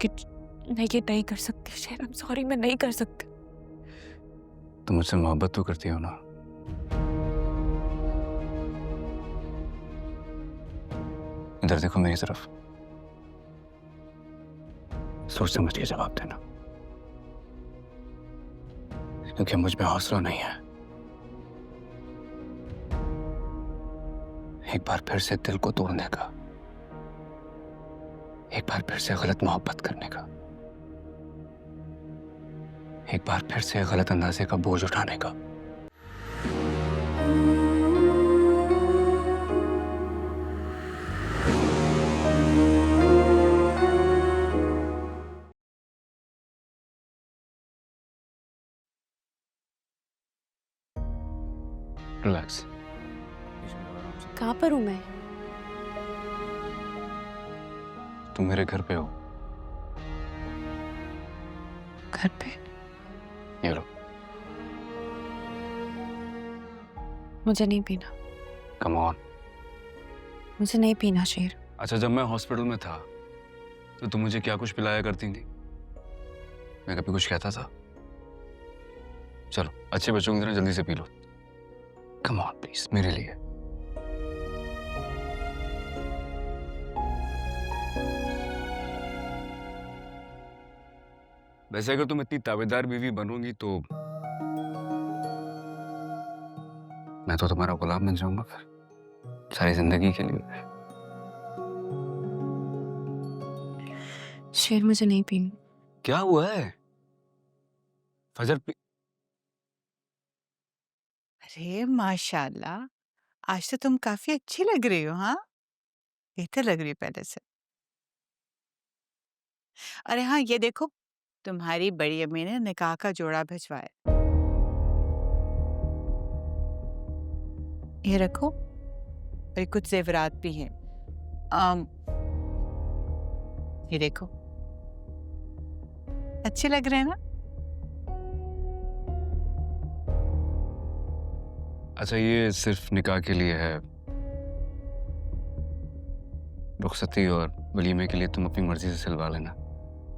मैं ये नहीं कर सकती शेर। आई एम सॉरी, मैं नहीं कर सकती। तुम मुझसे मोहब्बत तो करती हो ना? इधर देखो मेरी तरफ, सोच समझ के जवाब देना, क्योंकि मुझ में हौसला नहीं है एक बार फिर से दिल को तोड़ने का, एक बार फिर से गलत मोहब्बत करने का, एक बार फिर से गलत अंदाजे का बोझ उठाने का। रिलैक्स। कहाँ पर हूँ मैं? तुम मेरे घर पे हो। घर पे? ये लो। मुझे नहीं पीना। Come on. मुझे नहीं पीना शेर। अच्छा, जब मैं हॉस्पिटल में था तो तुम मुझे क्या कुछ पिलाया करती थी? मैं कभी कुछ कहता था? चलो, अच्छे बच्चों की तरह जल्दी से P low. Come on please, मेरे लिए। वैसे अगर तुम इतनी ताबेदार बीवी बनोगी तो मैं तो तुम्हारा गुलाम बन जाऊंगा फिर सारी जिंदगी के लिए। शेर मुझे नहीं पीना। क्या हुआ है? फजर पी। अरे माशाल्लाह, आज तो तुम काफी अच्छी लग रही हो। हाँ, बेहतर लग रही हो पहले से। अरे हाँ, ये देखो, तुम्हारी बड़ी अम्मी ने निकाह का जोड़ा भिजवाया। ये रखो, और कुछ जेवरात भी हैं। आम, ये देखो, अच्छे लग रहे हैं ना? अच्छा, ये सिर्फ निकाह के लिए है, रुखसती और वलीमे के लिए तुम अपनी मर्जी से सिलवा लेना।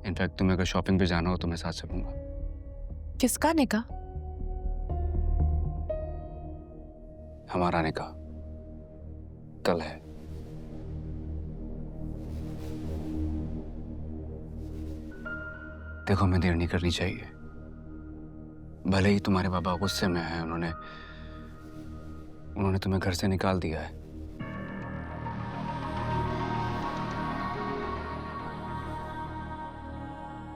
इनफैक्ट तुम्हें अगर शॉपिंग पे जाना हो तो मैं साथ चलूंगा। किसका निकाह? हमारा निकाह कल है। देखो, हमें देर नहीं करनी चाहिए। भले ही तुम्हारे बाबा गुस्से में हैं, उन्होंने तुम्हें घर से निकाल दिया है,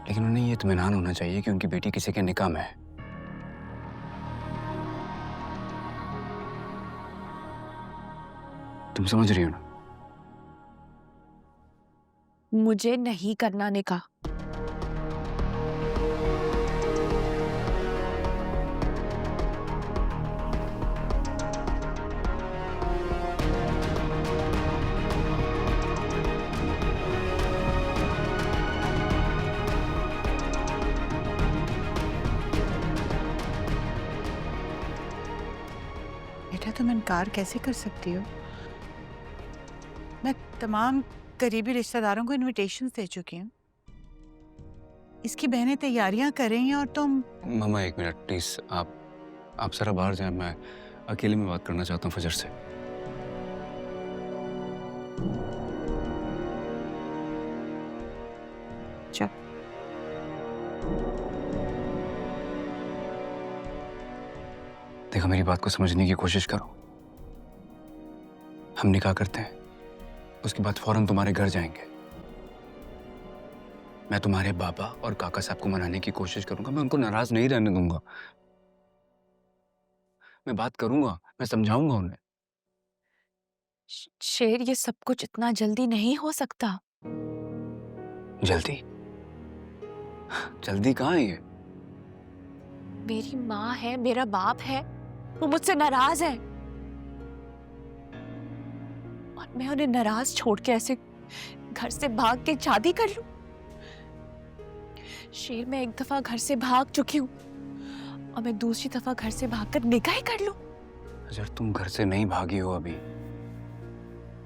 लेकिन उन्हें ये इत्मीनान होना चाहिए कि उनकी बेटी किसी के निकाह में है। तुम समझ रही हो ना? मुझे नहीं करना निकाह। बेटा, तुम इनकार कैसे कर सकती हो? मैं तमाम करीबी रिश्तेदारों को इनविटेशंस दे चुकी हूँ। इसकी बहनें तैयारियां कर रही हैं और तुम। मामा एक मिनट प्लीज, आप जरा बाहर जाएं, मैं अकेले में बात करना चाहता हूँ फजर से। चल। देखो, मेरी बात को समझने की कोशिश करो। हम निकाह करते हैं, उसके बाद फौरन तुम्हारे घर जाएंगे। मैं तुम्हारे बाबा और काका साहब को मनाने की कोशिश करूंगा, मैं उनको नाराज नहीं रहने दूंगा। मैं बात करूंगा, मैं समझाऊंगा उन्हें। शेर, ये सब कुछ इतना जल्दी नहीं हो सकता। जल्दी? जल्दी कहाँ है ये? मेरी माँ है, मेरा बाप है, वो मुझसे नाराज है, और मैं उन्हें नाराज छोड़ के ऐसे घर से भाग के शादी कर लूं? शेर, मैं एक दफा घर से भाग चुकी हूँ और मैं दूसरी दफा घर से भागकर निकाह कर लूं? अगर तुम घर से नहीं भागी हो अभी,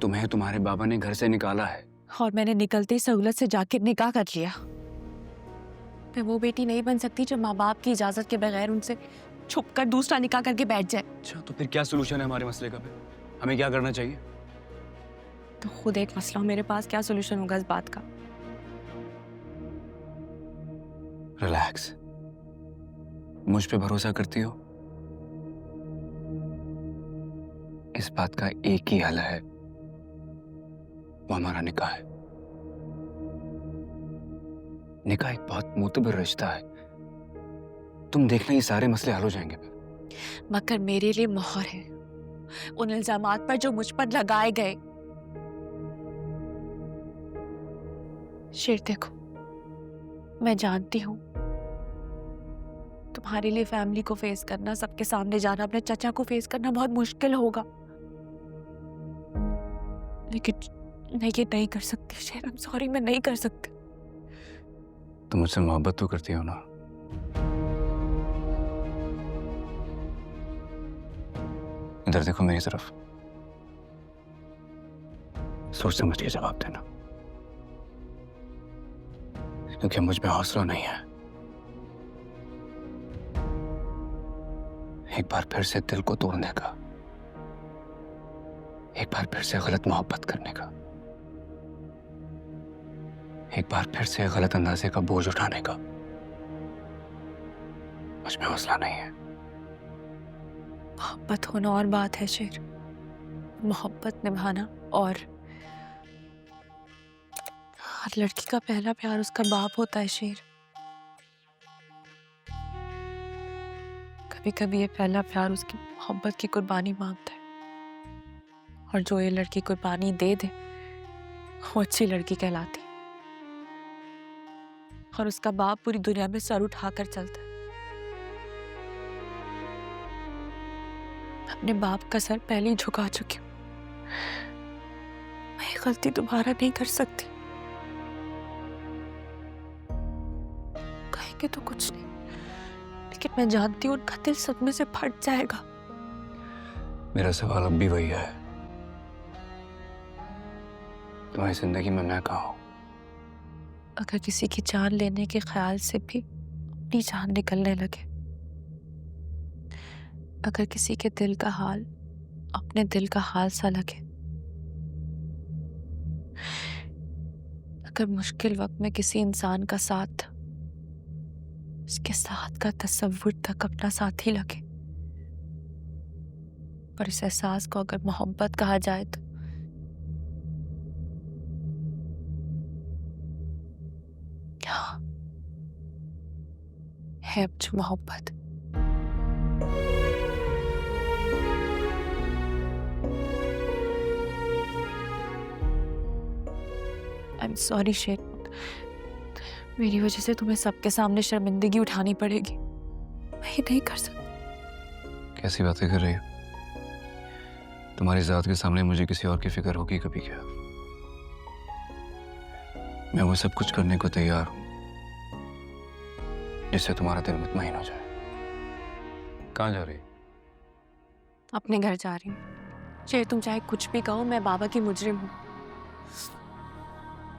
तुम्हें तुम्हारे बाबा ने घर से निकाला है, और मैंने निकलते ही सहूलत से जाके निकाह कर लिया। मैं वो बेटी नहीं बन सकती जो माँ बाप की इजाजत के बगैर उनसे छुप कर दूसरा निकाह करके बैठ जाए। अच्छा, तो फिर क्या सोल्यूशन है हमारे मसले का? फिर हमें क्या करना चाहिए? तो खुद एक मसला हो, मेरे पास क्या सोल्यूशन होगा इस बात का? रिलैक्स। मुझ पे भरोसा करती हो? इस बात का एक ही हल है, वो हमारा निकाह है। निकाह एक बहुत मोतबर रिश्ता है। तुम देखना ये सारे मसले हल हो जाएंगे फिर। मगर मेरे लिए मोहर है उन इल्जामात पर जो मुझ पर लगाए गए। शेर देखो, मैं जानती हूँ तुम्हारे लिए फैमिली को फेस करना, सबके सामने जाना, अपने चाचा को फेस करना बहुत मुश्किल होगा, लेकिन मैं ये नहीं कर सकती शेर। I'm sorry, मैं नहीं कर सकती। तुम मुझसे मोहब्बत तो करती हो ना? इधर देखो मेरी तरफ, सोच समझ के जवाब देना, क्योंकि मुझ में हौसला नहीं है एक बार फिर से दिल को तोड़ने का, एक बार फिर से गलत मोहब्बत करने का, एक बार फिर से गलत अंदाजे का बोझ उठाने का। मुझ में हौसला नहीं है। मोहब्बत होना और बात है शेर, मोहब्बत निभाना और। हर लड़की का पहला प्यार उसका बाप होता है शेर। कभी कभी ये पहला प्यार उसकी मोहब्बत की कुर्बानी मांगता है, और जो ये लड़की कुर्बानी दे दे वो अच्छी लड़की कहलाती है, और उसका बाप पूरी दुनिया में सर उठाकर चलता है। अपने बाप का सर पहले ही झुका चुकी हूँ। मैं ये गलती दोबारा नहीं कर सकती। कहेंगे तो कुछ नहीं, लेकिन मैं जानती हूँ उनका दिल सदमे से फट जाएगा। मेरा सवाल अब भी वही है, तुम्हारी जिंदगी में मैं कहाँ हूँ? अगर किसी की जान लेने के ख्याल से भी अपनी जान निकलने लगे, अगर किसी के दिल का हाल अपने दिल का हाल सा लगे, अगर मुश्किल वक्त में किसी इंसान का साथ उसके साथ का तस्वुर तक अपना साथी लगे, और इस एहसास को अगर मोहब्बत कहा जाए तो हाँ, है अब जो मोहब्बत। आई एम सॉरी शेर, मेरी वजह से तुम्हें सबके सामने शर्मिंदगी उठानी पड़ेगी। मैं ये नहीं कर सकती। कैसी बातें कर रही हो? तुम्हारी जात के सामने मुझे किसी और की फिक्र होगी कभी क्या? मैं वो सब कुछ करने को तैयार हूं जिससे तुम्हारा दिल मुतमईन हो जाए। कहाँ जा रही? अपने घर जा रही हूँ। शेर, तुम चाहे कुछ भी कहो, मैं बाबा की मुजरिम हूँ।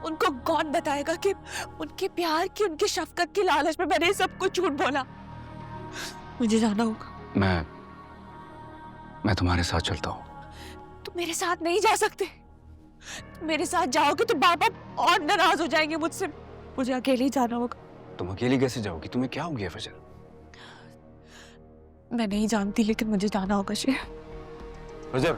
उनको कौन बताएगा कि उनके प्यार की, उनकी शफकत की लालच में मैंने सब कुछ झूठ बोला। मुझे जाना होगा। मैं तुम्हारे साथ चलता हूँ। तुम मेरे साथ नहीं जा सकते। तुम मेरे साथ जाओगे तो बाबा और नाराज हो जाएंगे मुझसे। मुझे अकेले ही जाना होगा। तुम अकेली कैसे जाओगी? तुम्हें क्या हो गया फजर? मैं नहीं जानती, लेकिन मुझे जाना होगा शेर। फजर